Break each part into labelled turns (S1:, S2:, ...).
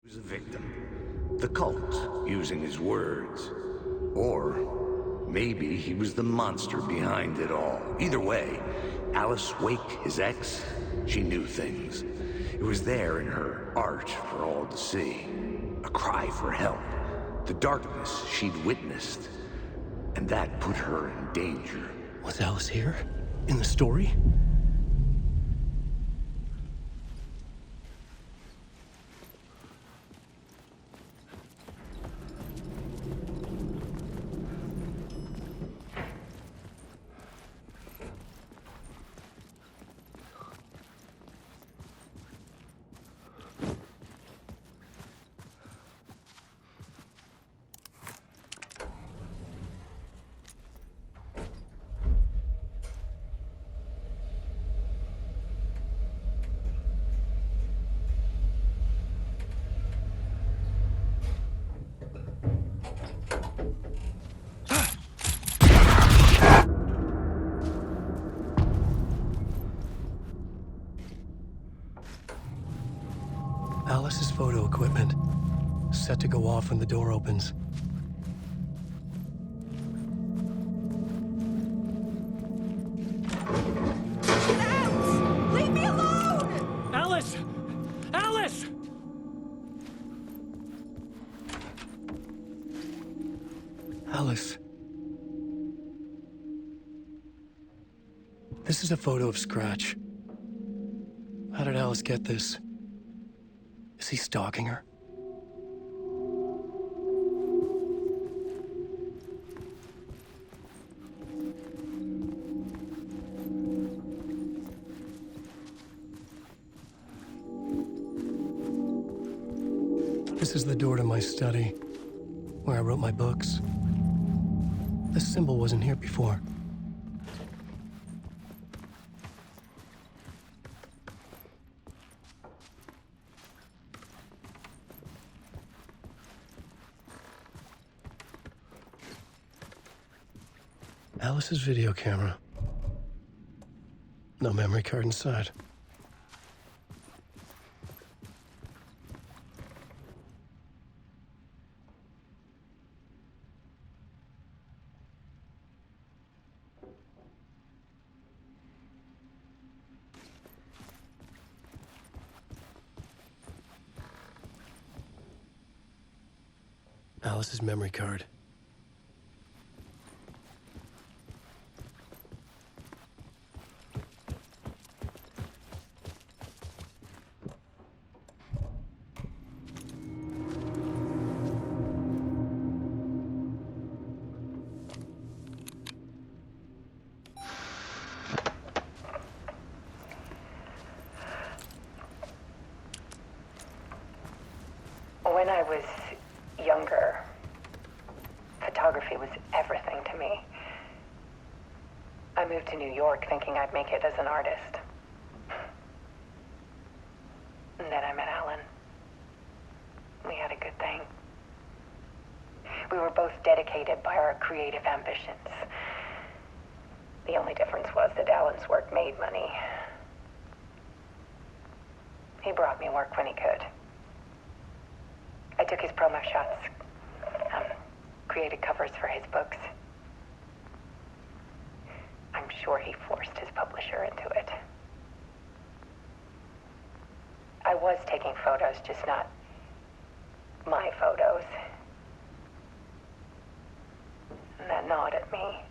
S1: He was a victim. The cult, using his words. Or maybe he was the monster behind it all. Either way, Alice Wake, his ex, she knew things. It was there in her art for all to see. A cry for help. The darkness she'd witnessed. And that put her in danger.
S2: Was Alice here? In the story? Alice's photo equipment, set to go off when the door opens.
S3: Alice! Leave me alone!
S2: Alice! Alice! Alice. This is a photo of Scratch. How did Alice get this? Is he stalking her? This is the door to my study, where I wrote my books. This symbol wasn't here before. Alice's video camera. No memory card inside. Alice's memory card.
S4: When I was younger, photography was everything to me. I moved to New York thinking I'd make it as an artist. And then I met Alan. We had a good thing. We were both dedicated by our creative ambitions. The only difference was that Alan's work made money. He brought me work when he could. I took his promo shots, created covers for his books. I'm sure he forced his publisher into it. I was taking photos, just not my photos. And that gnawed at me.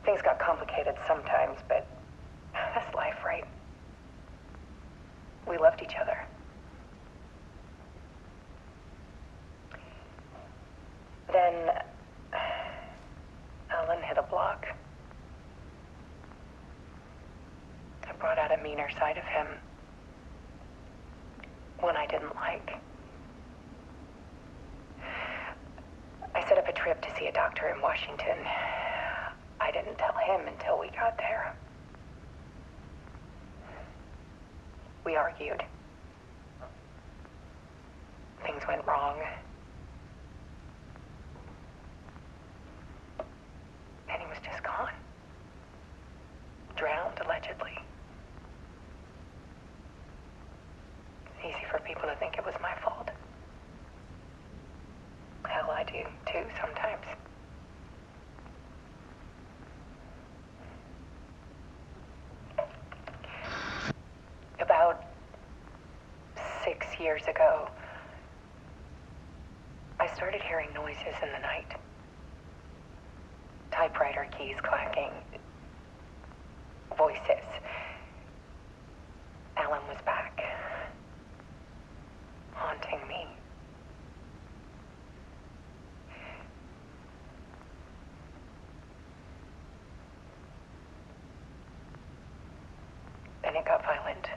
S4: Things got complicated sometimes, but that's life, right? We loved each other. Then Alan hit a block. I brought out a meaner side of him. One I didn't like. I set up a trip to see a doctor in Washington. I didn't tell him until we got there. We argued. Things went wrong. And he was just gone. Drowned, allegedly. people to think it was my fault. Hell, I do too sometimes. About 6 years ago, I started hearing noises in the night. Typewriter keys clacking. Voices. Alan was back. Haunting me. Then it got violent.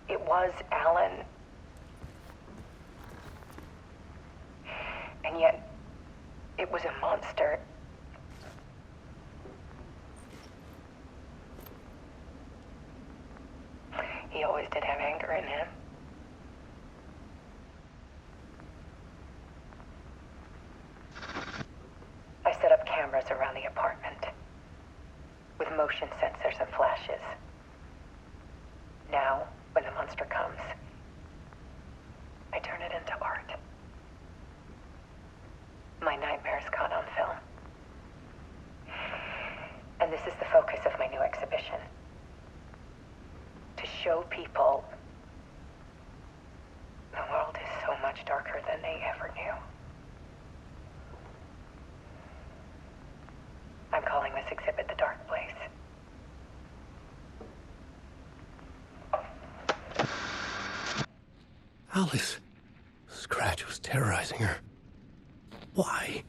S4: It was Alan. And yet, it was a monster. He always did have anger in him. I set up cameras around the apartment with motion sensors and flashes. Now, when the monster comes, I turn it into art. My nightmares caught on film. And this is the focus of my new exhibition. To show people the world is so much darker than they ever knew. I'm calling this exhibit The Dark Place.
S2: Alice. Scratch was terrorizing her. Why?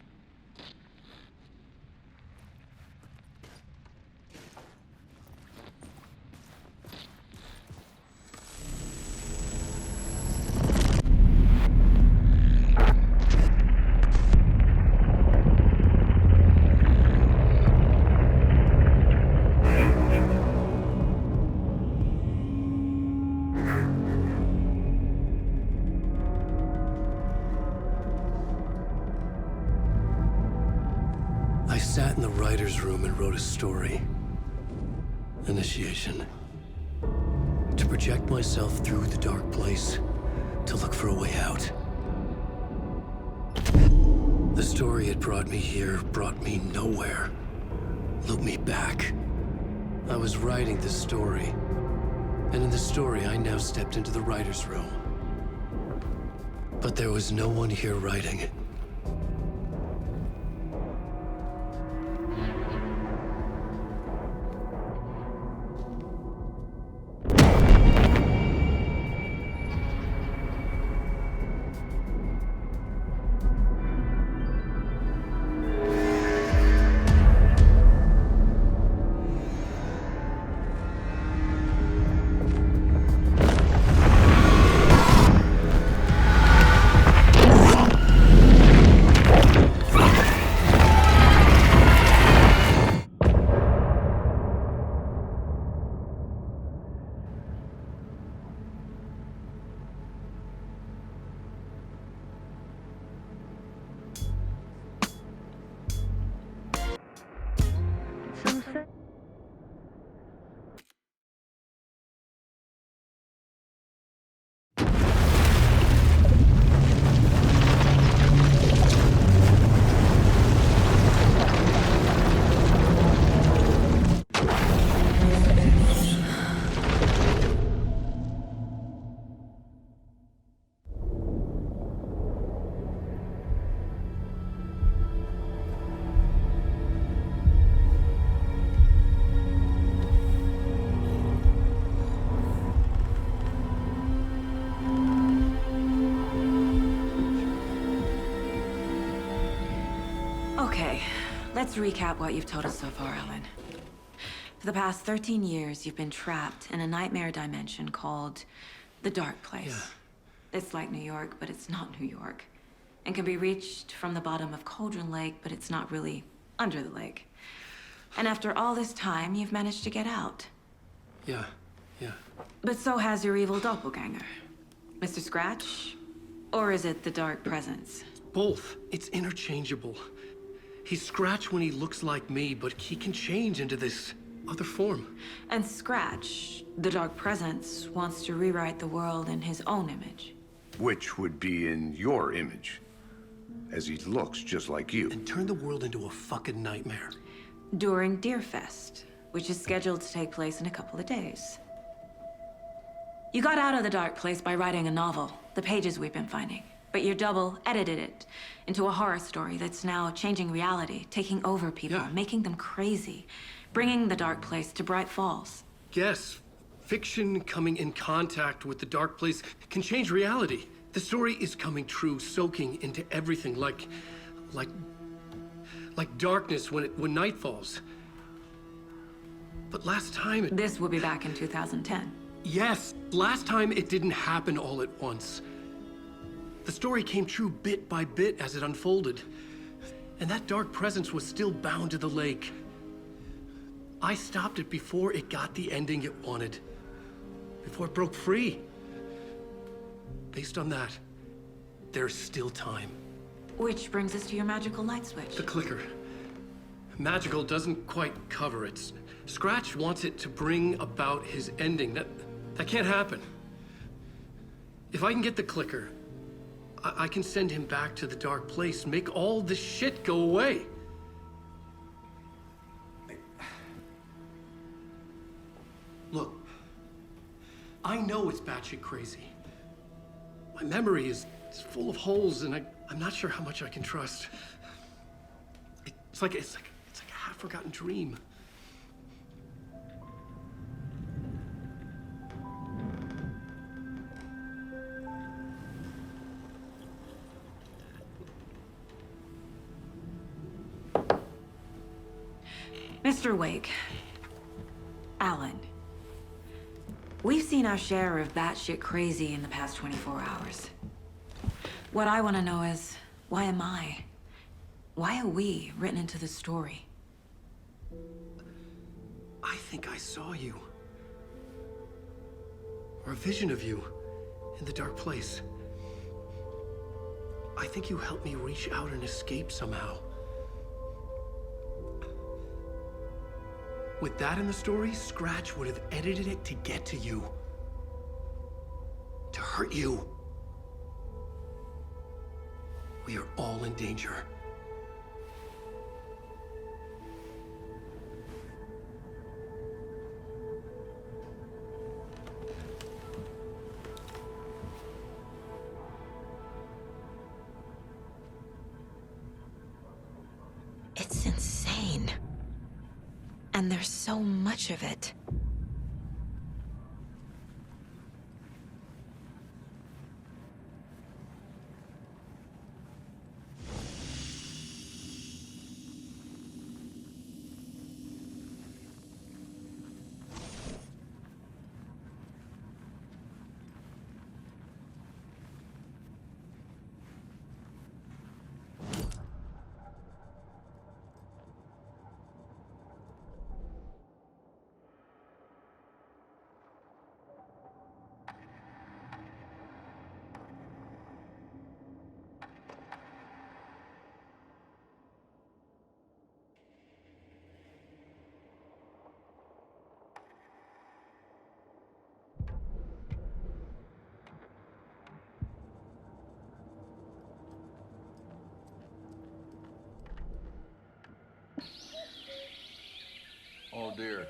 S2: I sat in the writer's room and wrote a story. Initiation. To project myself through the dark place, to look for a way out. The story had brought me here, brought me nowhere. Looped me back. I was writing the story. And in the story, I now stepped into the writer's room. But there was no one here writing.
S5: Okay, let's recap what you've told us so far, Alan. For the past 13 years, you've been trapped in a nightmare dimension called the Dark Place.
S2: Yeah.
S5: It's like New York, but it's not New York. And can be reached from the bottom of Cauldron Lake, but it's not really under the lake. And after all this time, you've managed to get out.
S2: Yeah.
S5: But so has your evil doppelganger. Mr. Scratch? Or is it the Dark Presence?
S2: Both. It's interchangeable. He's Scratch when he looks like me, but he can change into this other form.
S5: And Scratch, the dark presence, wants to rewrite the world in his own image.
S1: Which would be in your image, as he looks just like you.
S2: And turn the world into a fucking nightmare.
S5: During Deerfest, which is scheduled to take place in a couple of days. You got out of the dark place by writing a novel, the pages we've been finding. But your double edited it into a horror story that's now changing reality, taking over people, making them crazy, bringing the dark place to Bright Falls.
S2: Yes, fiction coming in contact with the dark place can change reality. The story is coming true, soaking into everything like darkness when night falls. But last time
S5: This will be back in 2010.
S2: Yes, last time it didn't happen all at once. The story came true bit by bit as it unfolded. And that dark presence was still bound to the lake. I stopped it before it got the ending it wanted. Before it broke free. Based on that, there's still time.
S5: Which brings us to your magical light switch.
S2: The clicker. Magical doesn't quite cover it. Scratch wants it to bring about his ending. That can't happen. If I can get the clicker, I can send him back to the dark place, make all this shit go away. Look, I know it's batshit crazy. My memory is full of holes, and I'm not sure how much I can trust. It's like a half-forgotten dream.
S5: Mr. Wake, Alan, we've seen our share of batshit crazy in the past 24 hours. What I want to know is, why am I? Why are we written into the story?
S2: I think I saw you. Or a vision of you in the dark place. I think you helped me reach out and escape somehow. With that in the story, Scratch would have edited it to get to you. To hurt you. We are all in danger.
S5: It's insane. And there's so much of it.
S6: Oh dear.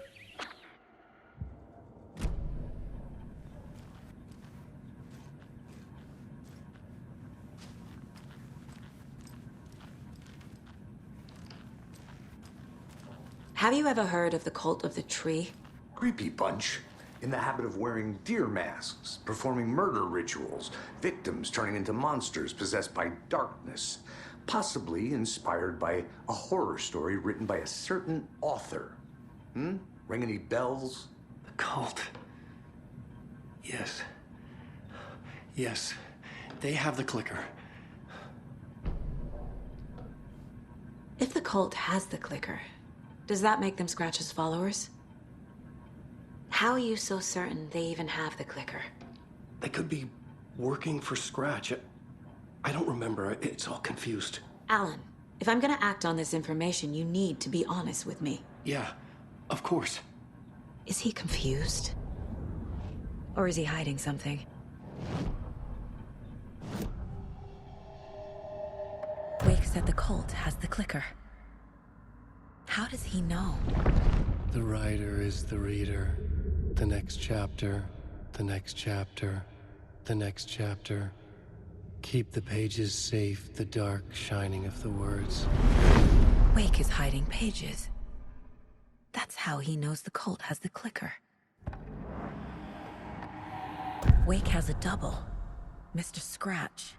S5: Have you ever heard of the cult of the tree?
S1: Creepy bunch. In the habit of wearing deer masks, performing murder rituals, victims turning into monsters possessed by darkness. Possibly inspired by a horror story written by a certain author. Ring any bells?
S2: The cult. Yes. Yes. They have the clicker.
S5: If the cult has the clicker, does that make them Scratch's followers? How are you so certain they even have the clicker?
S2: They could be working for Scratch. I don't remember. It's all confused.
S5: Alan, if I'm gonna act on this information, you need to be honest with me.
S2: Yeah, of course.
S5: Is he confused? Or is he hiding something? Wake said the cult has the clicker. How does he know?
S2: The writer is the reader. The next chapter, the next chapter, the next chapter. Keep the pages safe, the dark shining of the words.
S5: Wake is hiding pages. That's how he knows the cult has the clicker. Wake has a double. Mr. Scratch.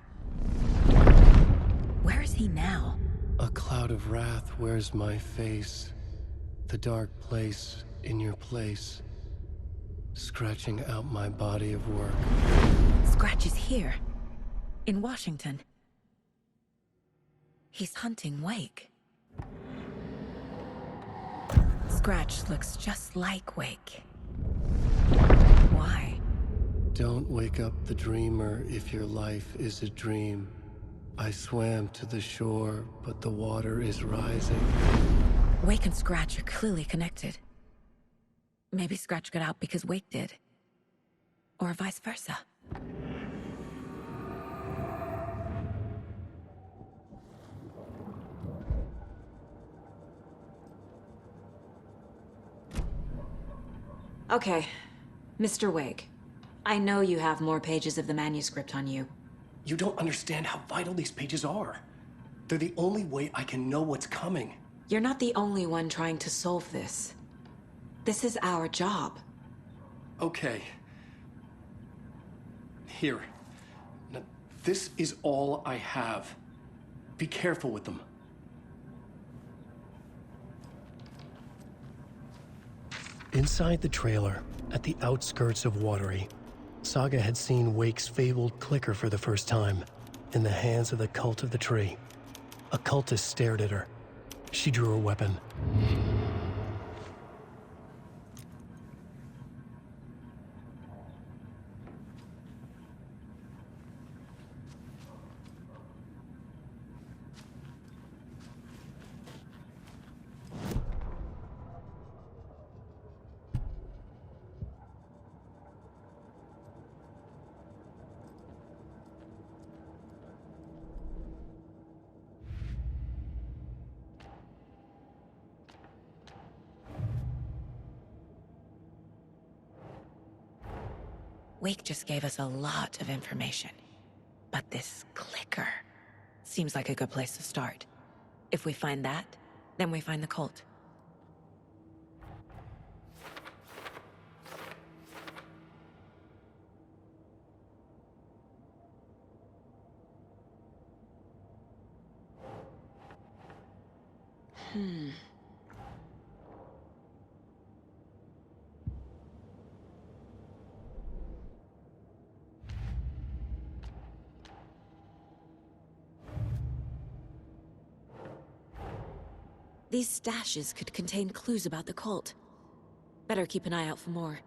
S5: Where is he now?
S2: A cloud of wrath wears my face. The dark place in your place. Scratching out my body of work.
S5: Scratch is here. In Washington. He's hunting Wake. Scratch looks just like Wake. Why?
S2: Don't wake up the dreamer if your life is a dream. I swam to the shore, but the water is rising.
S5: Wake and Scratch are clearly connected. Maybe Scratch got out because Wake did. Or vice versa. Okay, Mr. Wake. I know you have more pages of the manuscript on you.
S6: You don't understand how vital these pages are. They're the only way I can know what's coming.
S5: You're not the only one trying to solve this. This is our job.
S6: Okay. Here. Now, this is all I have. Be careful with them.
S2: Inside the trailer, at the outskirts of Watery, Saga had seen Wake's fabled clicker for the first time, in the hands of the Cult of the Tree. A cultist stared at her. She drew her weapon.
S5: Wake just gave us a lot of information. But this clicker seems like a good place to start. If we find that, then we find the cult. These stashes could contain clues about the cult. Better keep an eye out for more.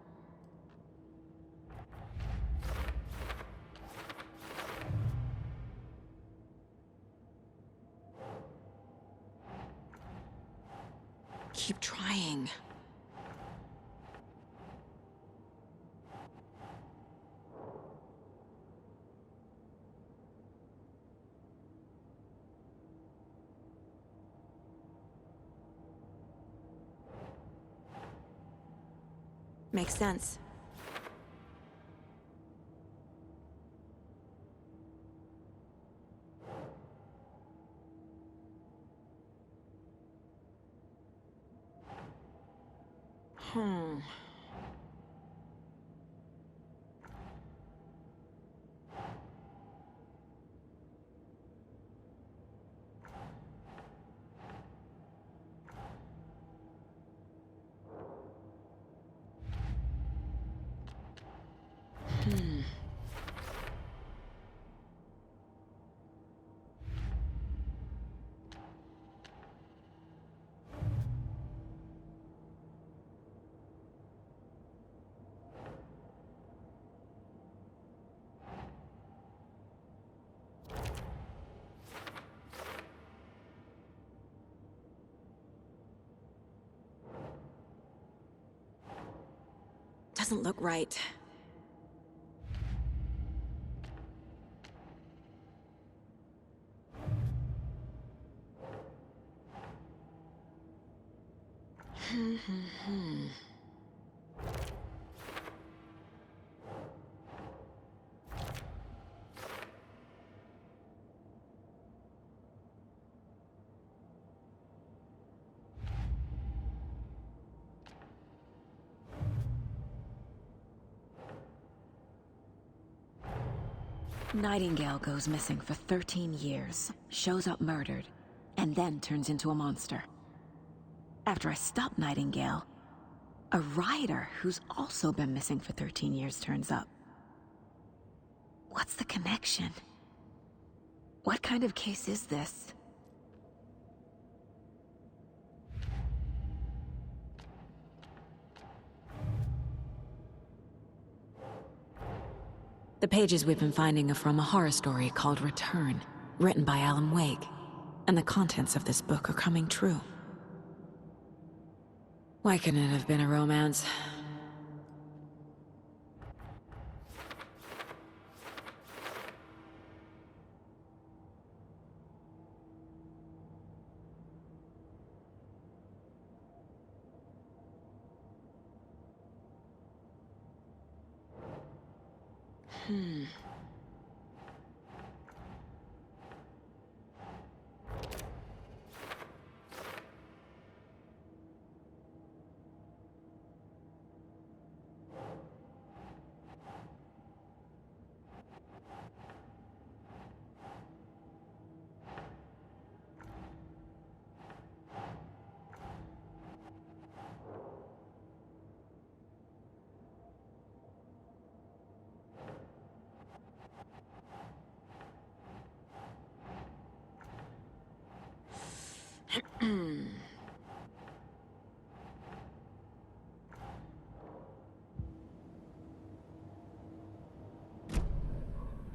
S5: Keep trying. Makes sense.
S3: doesn't look right. Nightingale goes missing for 13 years, shows up murdered, and then turns into a monster. After I stop Nightingale, a writer who's also been missing for 13 years turns up. What's the connection? What kind of case is this? The pages we've been finding are from a horror story called Return, written by Alan Wake, and the contents of this book are coming true. Why couldn't it have been a romance?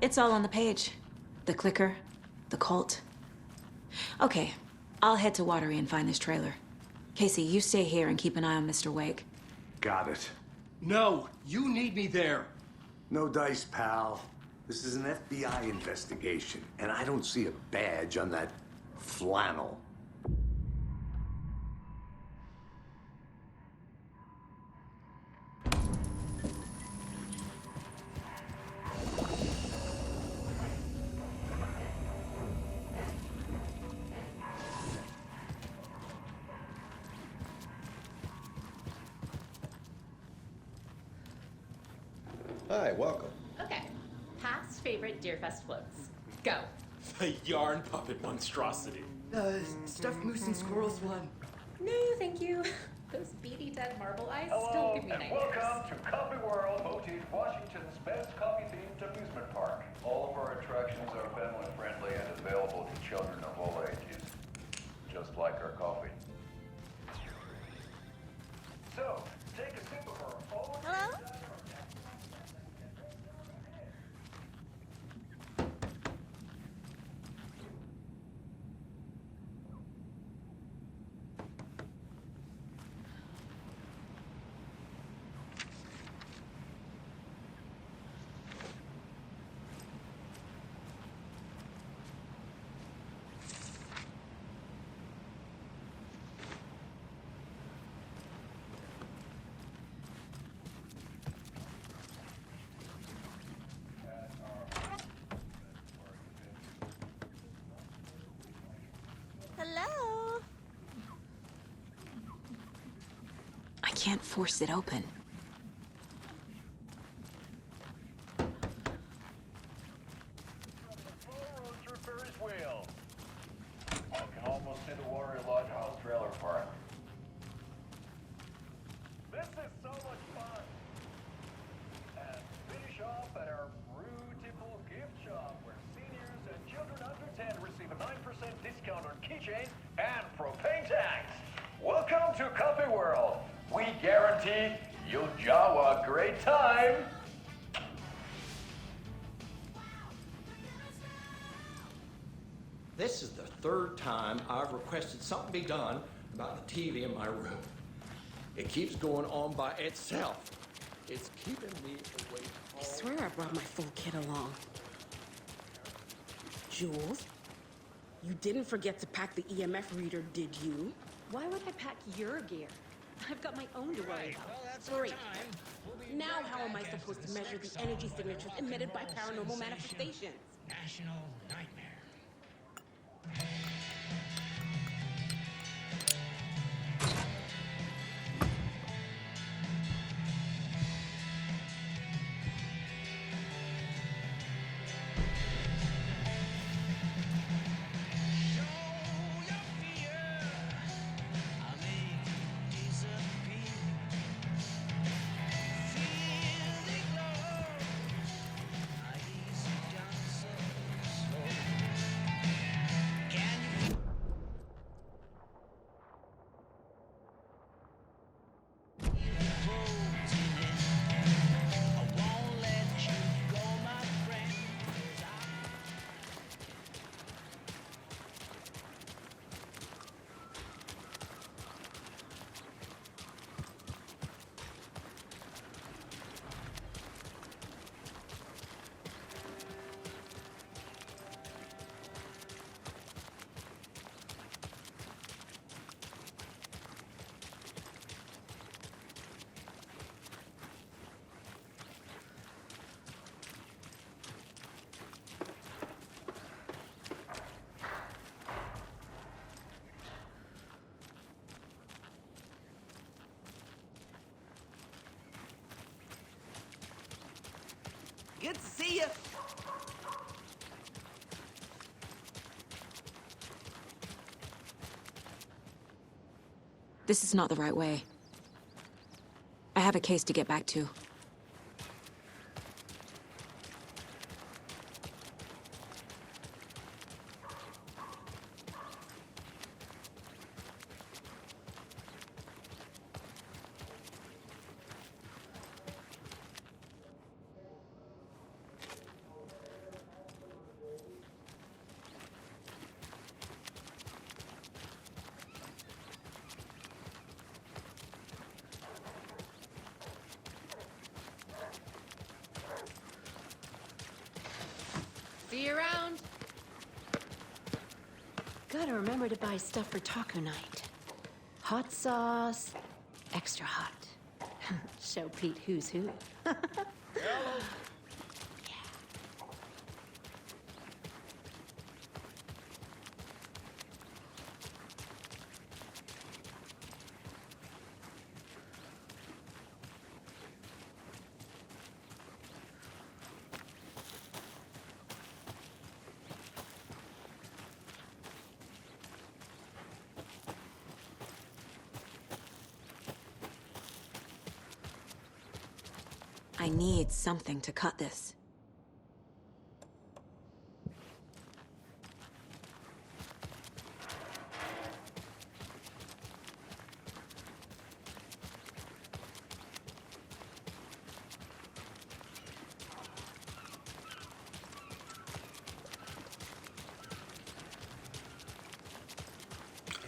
S3: It's all on the page. The clicker, the cult. Okay, I'll head to Watery and find this trailer. Casey, you stay here and keep an eye on Mr. Wake.
S1: Got it.
S6: No, you need me there.
S1: No dice, pal. This is an FBI investigation, and I don't see a badge on that flannel.
S7: Hi, welcome.
S8: Okay. Past favorite Deerfest floats. Go.
S9: The yarn puppet monstrosity.
S10: Stuffed moose and squirrels one.
S8: No, thank you. Those beady dead marble eyes still give me nightmares.
S11: Welcome to Coffee World, Motif, Washington's best coffee-themed amusement park. All of our attractions are family-friendly and available to children of all ages, just like our coffee. So, take a sip of our own...
S3: Hello? Hello?
S4: I can't force it open.
S11: Through Ferris wheel. I can almost see the Warrior Lodge House trailer park. This is so much fun. And finish off at our beautiful gift shop where seniors and children under 10 receive a 9% discount on keychains and propane tanks. Welcome to Coffee World. We guarantee you'll jaw a great time.
S7: This is the third time I've requested something be done about the TV in my room. It keeps going on by itself. It's keeping me awake
S10: I
S7: all...
S10: swear I brought my full kit along. Jules, you didn't forget to pack the EMF reader, did you?
S8: Why would I pack your gear? I've got my own to worry about.
S12: Well, that's
S10: Great.
S12: our time. We'll be
S10: Now
S12: right
S10: how am I
S12: back after
S10: supposed to
S12: this
S10: measure
S12: next
S10: the energy
S12: song
S10: signatures
S12: of rock and
S10: emitted by
S12: roll
S10: paranormal
S12: sensation,
S10: manifestations?
S12: National Nightmare.
S10: Good to see you.
S5: This is not the right way. I have a case to get back to.
S8: See you around. Gotta remember to buy stuff for taco night. Hot sauce, extra hot. Show Pete who's who.
S5: I need something to cut this.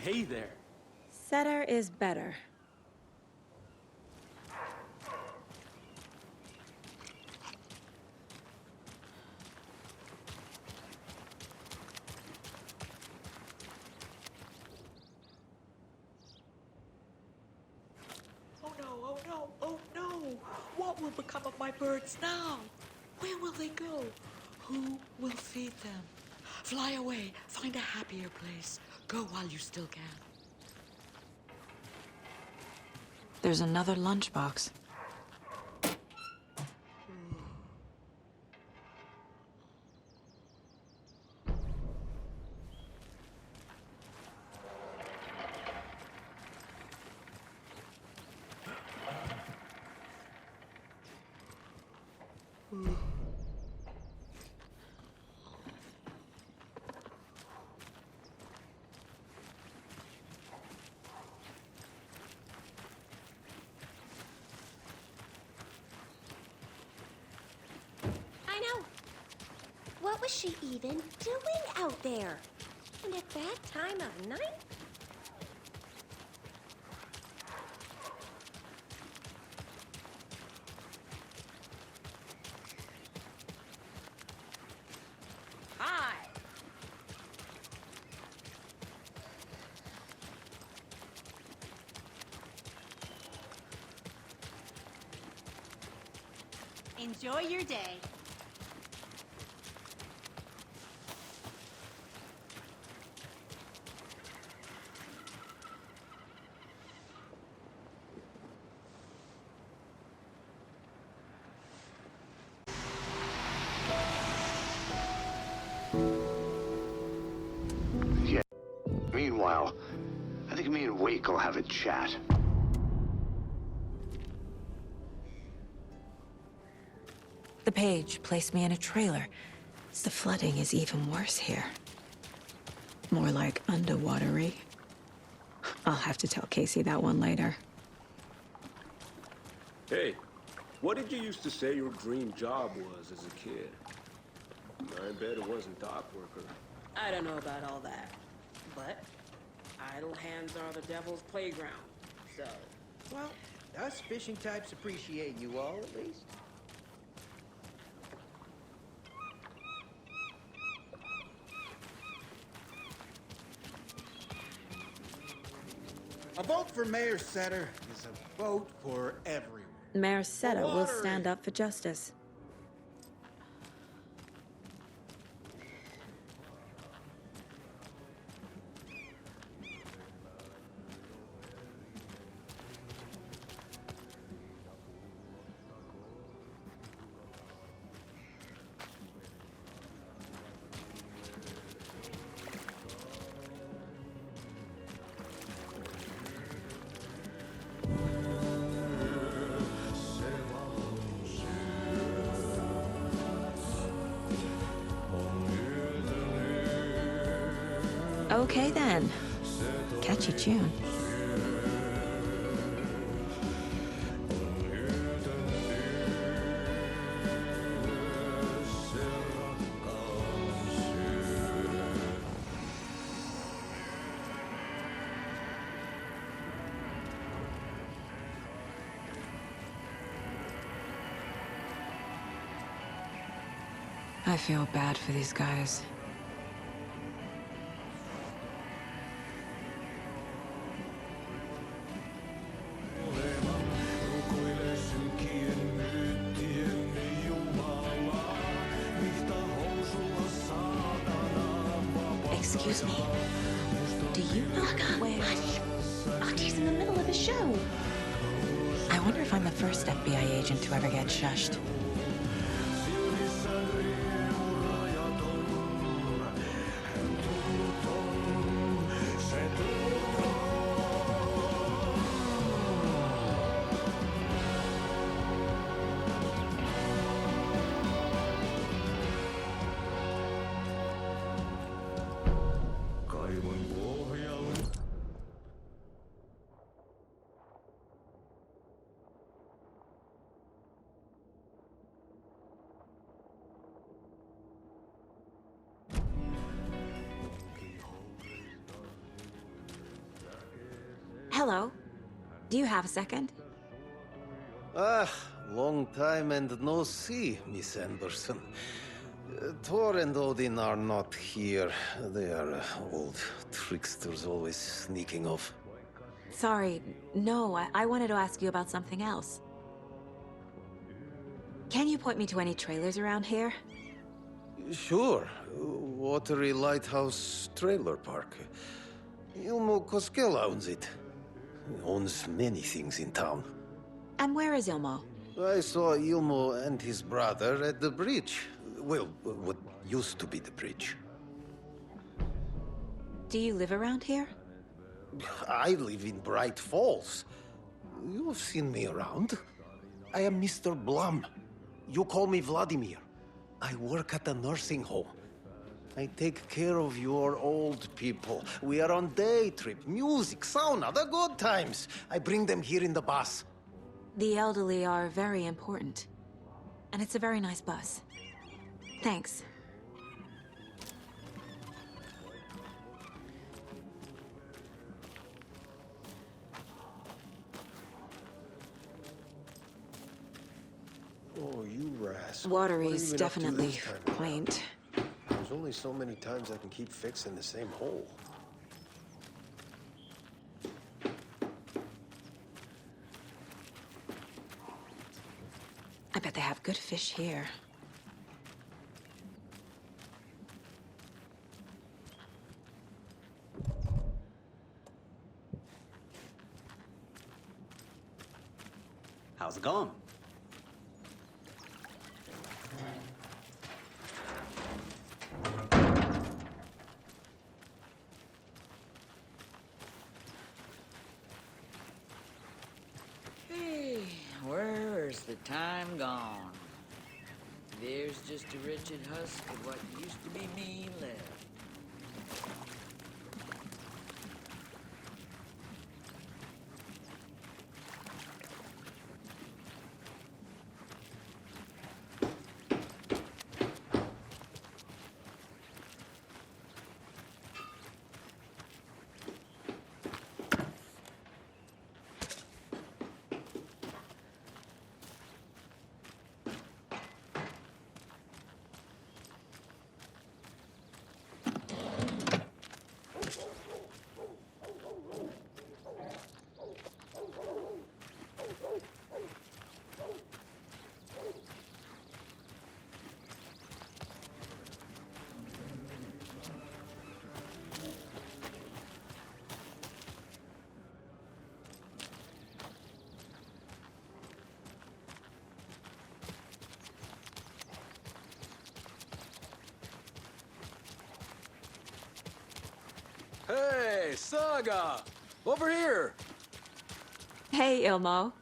S6: Hey there.
S5: Setter is better.
S10: What will become of my birds now? Where will they go? Who will feed them? Fly away, find a happier place. Go while you still can.
S5: There's another lunchbox.
S13: What was she even doing out there? And at that time of night?
S14: Enjoy your day.
S1: Yeah. Meanwhile, I think me and Wake will have a chat.
S5: The page placed me in a trailer. The flooding is even worse here. More like underwatery. I'll have to tell Casey that one later.
S15: Hey, what did you used to say your dream job was as a kid? I bet it wasn't dock worker.
S16: I don't know about all that, but idle hands are the devil's playground, so...
S17: Well, us fishing types appreciate you all, at least. A vote for Mayor Setter is a vote for everyone.
S5: Mayor Seta will stand up for justice. Okay then. Catchy tune. I feel bad for these guys. Excuse me. Do you know where... Artie's in the middle of a show. I wonder if I'm the first FBI agent to ever get shushed. Hello. Do you have a second?
S18: Ah, long time and no see, Miss Anderson. Thor and Odin are not here. They are old tricksters always sneaking off.
S5: Sorry. No, I wanted to ask you about something else. Can you point me to any trailers around here?
S18: Sure. Watery Lighthouse Trailer Park. Ilmo Koskela owns it. Owns many things in town.
S5: And where is Ilmo?
S18: I saw Ilmo and his brother at the bridge. Well, what used to be the bridge.
S5: Do you live around here?
S18: I live in Bright Falls. You've seen me around. I am Mr. Blum. You call me Vladimir. I work at a nursing home. I take care of your old people. We are on day trip, music, sauna, the good times. I bring them here in the bus.
S5: The elderly are very important. And it's a very nice bus. Thanks.
S15: Oh, you rascal.
S5: Watery's definitely quaint.
S15: There's only so many times I can keep fixing the same hole.
S5: I bet they have good fish here.
S14: How's it going?
S10: Hey, where's the time gone? There's just a wretched husk of what used to be me left.
S19: Hey, Saga! Over here!
S5: Hey, Ilmo.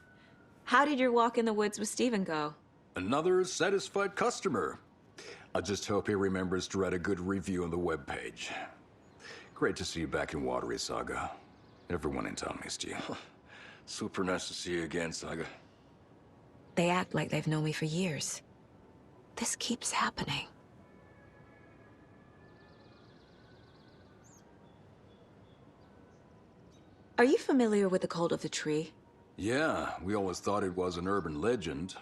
S5: How did your walk in the woods with Steven go?
S19: Another satisfied customer. I just hope he remembers to write a good review on the webpage. Great to see you back in Watery, Saga. Everyone in town missed you. Super nice to see you again, Saga.
S3: They act like they've known me for years. This keeps happening.
S5: Are you familiar with the Cult of the Tree?
S19: Yeah, we always thought it was an urban legend.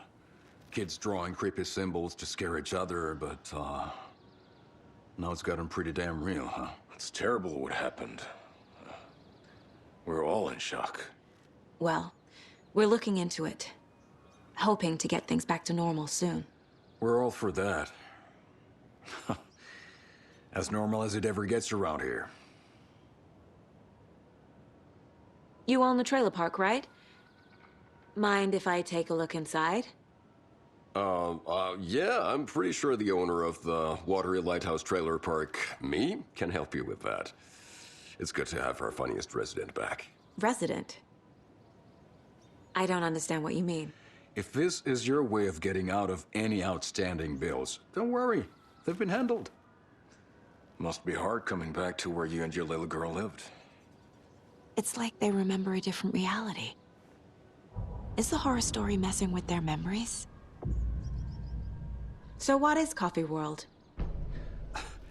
S19: Kids drawing creepy symbols to scare each other, but, now it's gotten pretty damn real, huh? It's terrible what happened. We're all in shock.
S3: Well, we're looking into it. Hoping to get things back to normal soon.
S19: We're all for that. As normal as it ever gets around here.
S5: You own the trailer park, right? Mind if I take a look inside?
S20: Yeah, I'm pretty sure the owner of the Watery Lighthouse Trailer Park, me, can help you with that. It's good to have our funniest resident back.
S5: Resident? I don't understand what you mean.
S19: If this is your way of getting out of any outstanding bills, don't worry. They've been handled. Must be hard coming back to where you and your little girl lived.
S3: It's like they remember a different reality. Is the horror story messing with their memories?
S5: So what is Coffee World?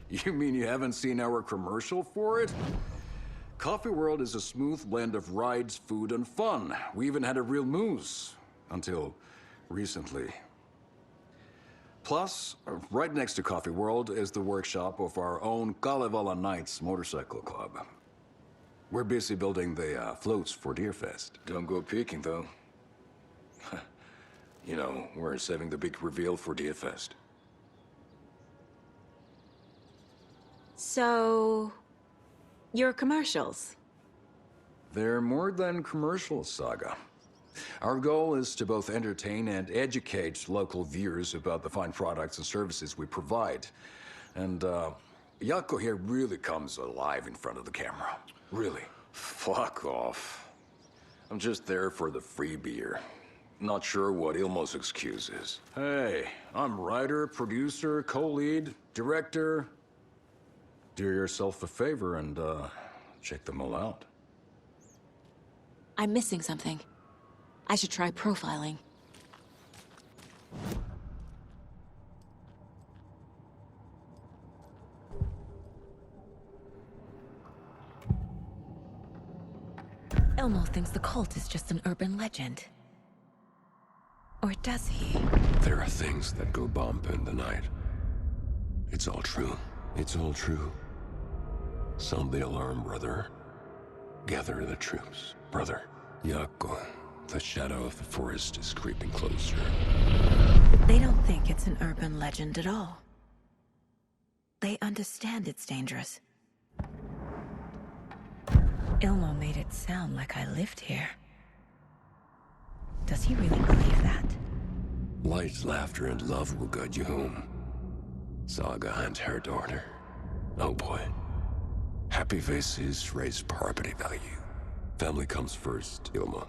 S19: You mean you haven't seen our commercial for it? Coffee World is a smooth blend of rides, food, and fun. We even had a real moose. Until recently. Plus, right next to Coffee World is the workshop of our own Kalevala Knights Motorcycle Club. We're busy building the floats for Deerfest. Don't go peeking, though. You know, we're saving the big reveal for Deerfest.
S5: So... your commercials?
S19: They're more than commercials, Saga. Our goal is to both entertain and educate local viewers about the fine products and services we provide. And, Yako here really comes alive in front of the camera. Really.
S20: Fuck off. I'm just there for the free beer. Not sure what Ilmo's excuse is.
S19: Hey, I'm writer, producer, co-lead, director. Do yourself a favor and, check them all out.
S3: I'm missing something. I should try profiling. Elmo thinks the cult is just an urban legend. Or does he?
S20: There are things that go bump in the night. It's all true. It's all true. Sound the alarm, brother. Gather the troops, brother. Yako, the shadow of the forest is creeping closer.
S3: an urban legend at all. They understand it's dangerous. Ilmo made it sound like I lived here. Does he really believe that?
S20: Light, laughter, and love will guide you home. Saga and her daughter. Oh boy. Happy faces raise property value. Family comes first, Ilma.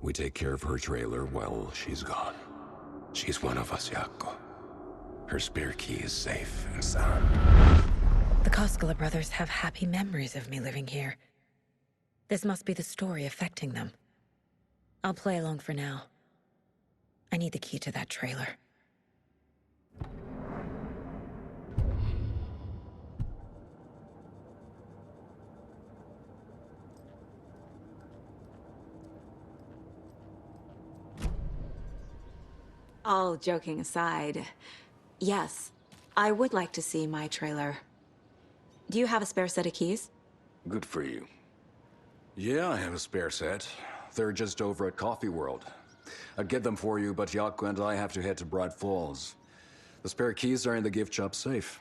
S20: We take care of her trailer while she's gone. She's one of us, Yakko. Her spare key is safe and sound.
S3: The Koskela brothers have happy memories of me living here. This must be the story affecting them. I'll play along for now. I need the key to that trailer. All joking aside, yes, I would like to see my trailer. Do you have a spare set of keys?
S19: Good for you. Yeah, I have a spare set. They're just over at Coffee World. I'd get them for you, but Yakko and I have to head to Bright Falls. The spare keys are in the gift shop safe.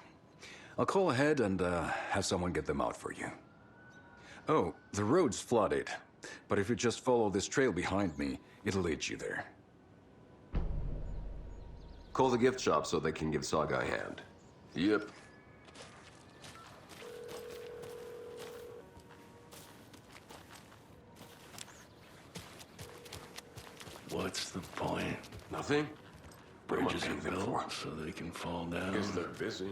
S19: I'll call ahead and have someone get them out for you. Oh, the road's flooded, but if you just follow this trail behind me, it'll lead you there.
S15: Call the gift shop so they can give Saga a hand.
S20: Yep.
S6: What's the point?
S15: Nothing?
S6: Bridges are built so they can fall down.
S15: Guess they're busy.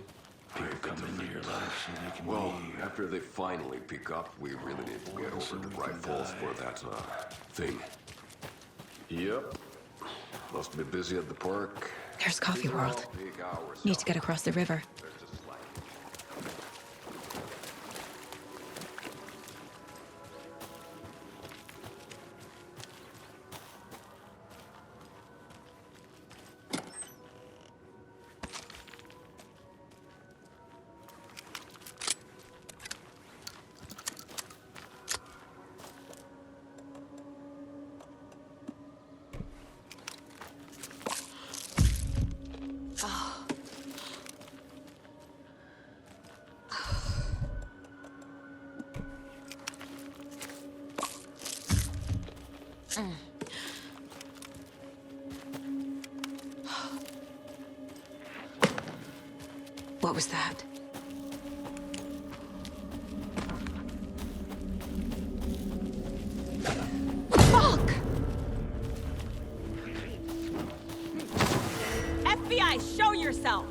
S6: People come into your life so they can
S15: Well,
S6: leave.
S15: after they finally pick up, we really need to get over to Bright Falls for that, thing. Yep. Must be busy at the park.
S3: There's Coffee World. Need to get across the river. What was that? Fuck!
S5: FBI, show yourself!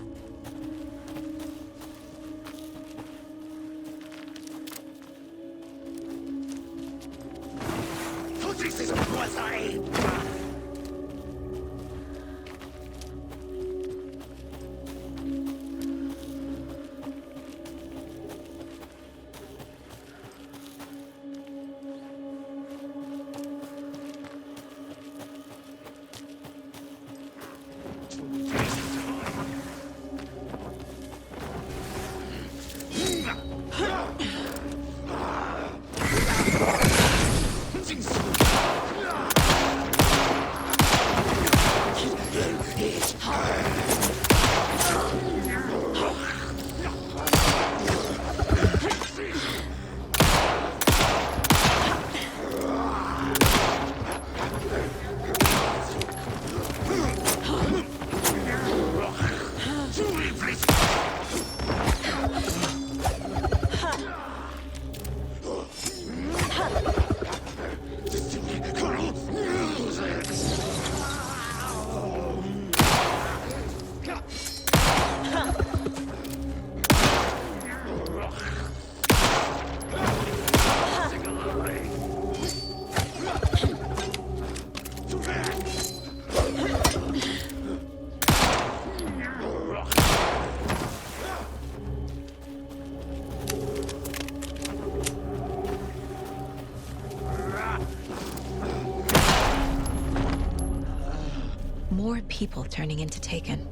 S3: More people turning into Taken.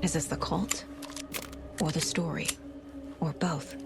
S3: Is this the cult? Or the story? Or both?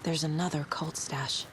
S3: There's another cult stash.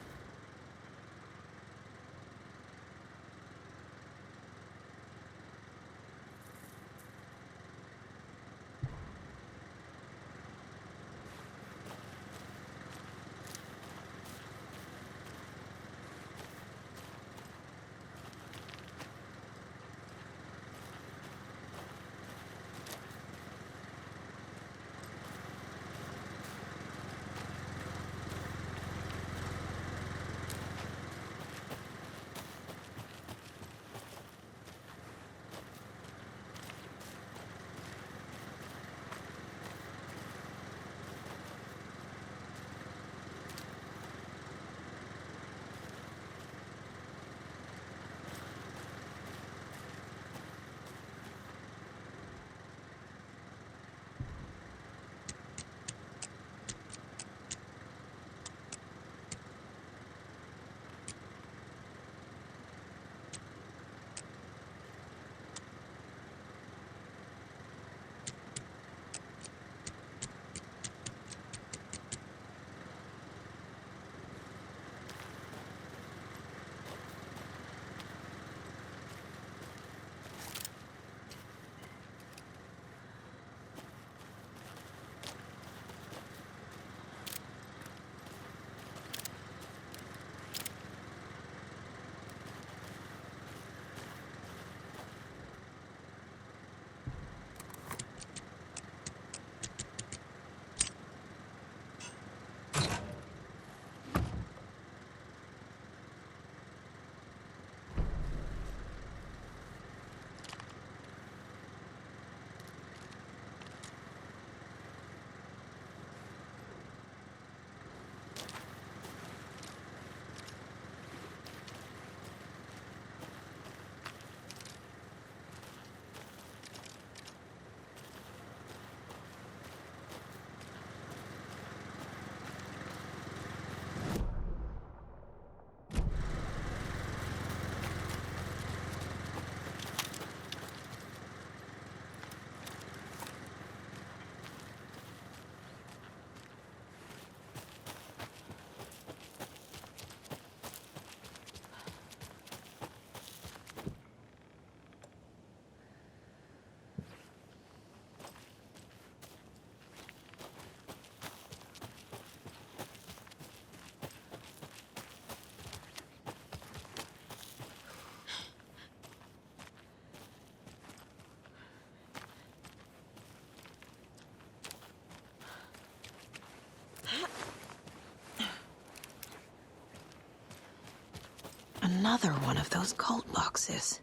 S3: Another one of those cult boxes.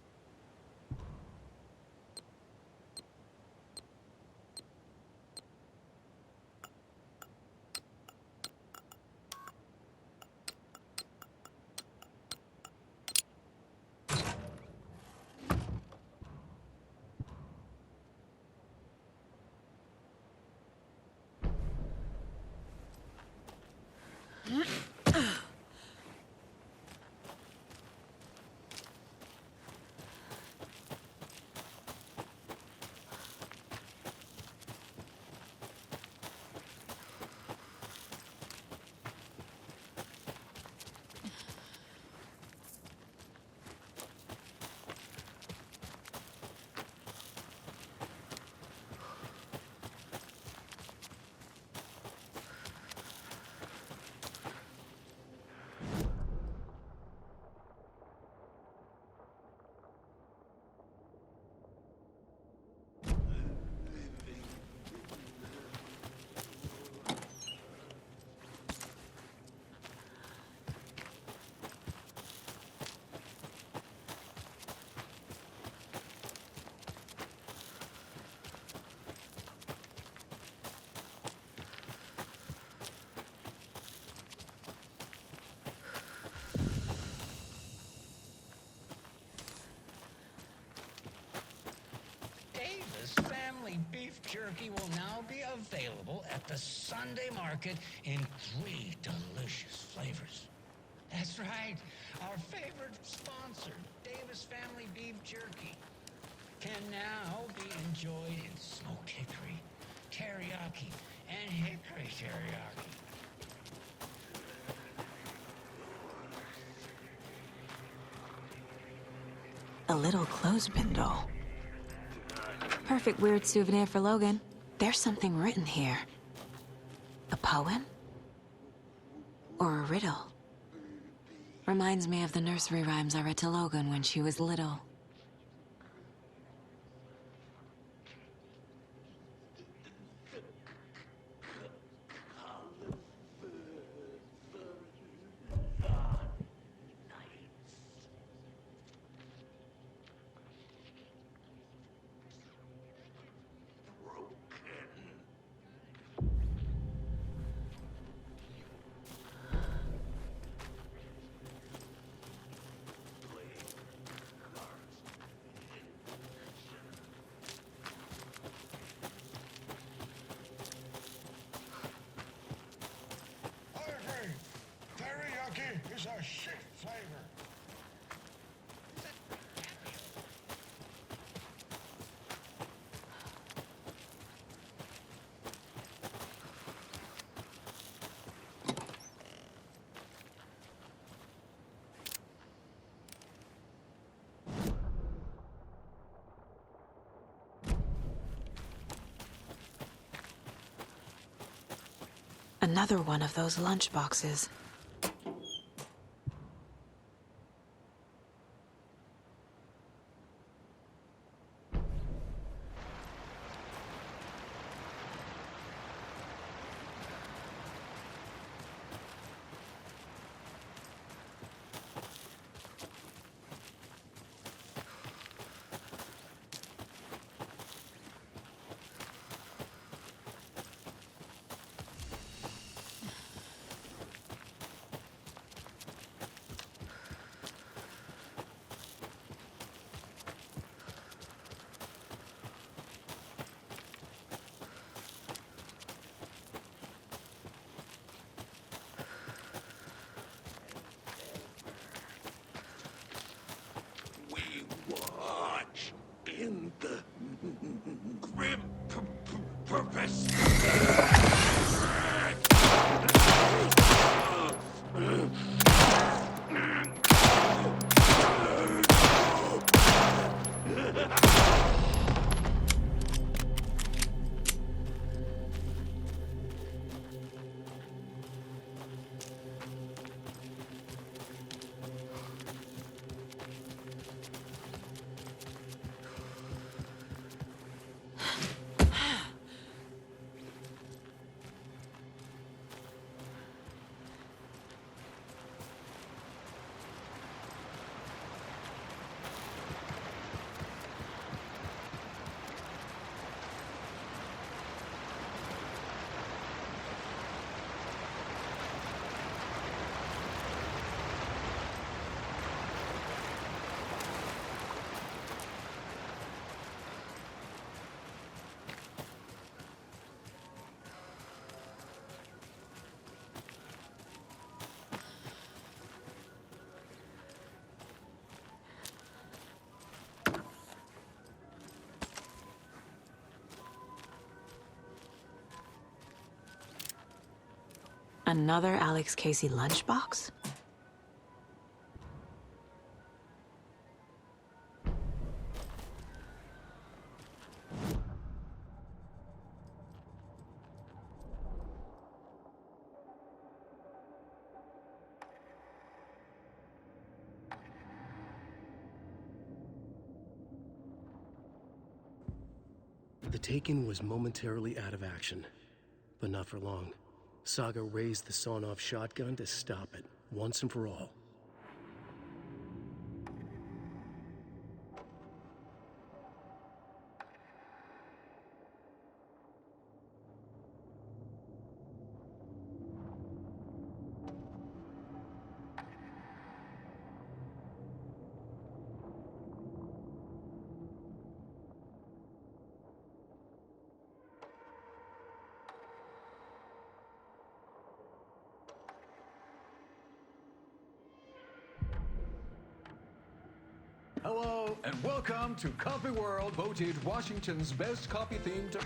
S12: Beef jerky will now be available at the Sunday market in 3 delicious flavors. That's right, our favorite sponsor, Davis Family Beef Jerky, can now be enjoyed in smoked hickory, teriyaki, and hickory teriyaki.
S3: A little clothespin doll. Perfect weird souvenir for Logan. There's something written here. A poem? Or a riddle? Reminds me of the nursery rhymes I read to Logan when she was little.
S12: Teriyaki is a shit flavor.
S3: Another one of those lunch boxes.
S1: In the grim purpose.
S3: Another Alex Casey lunchbox?
S2: The Taken was momentarily out of action, but not for long. Saga raised the sawn-off shotgun to stop it, once and for all.
S14: Hello, and welcome to Coffee World, voted Washington's best coffee-themed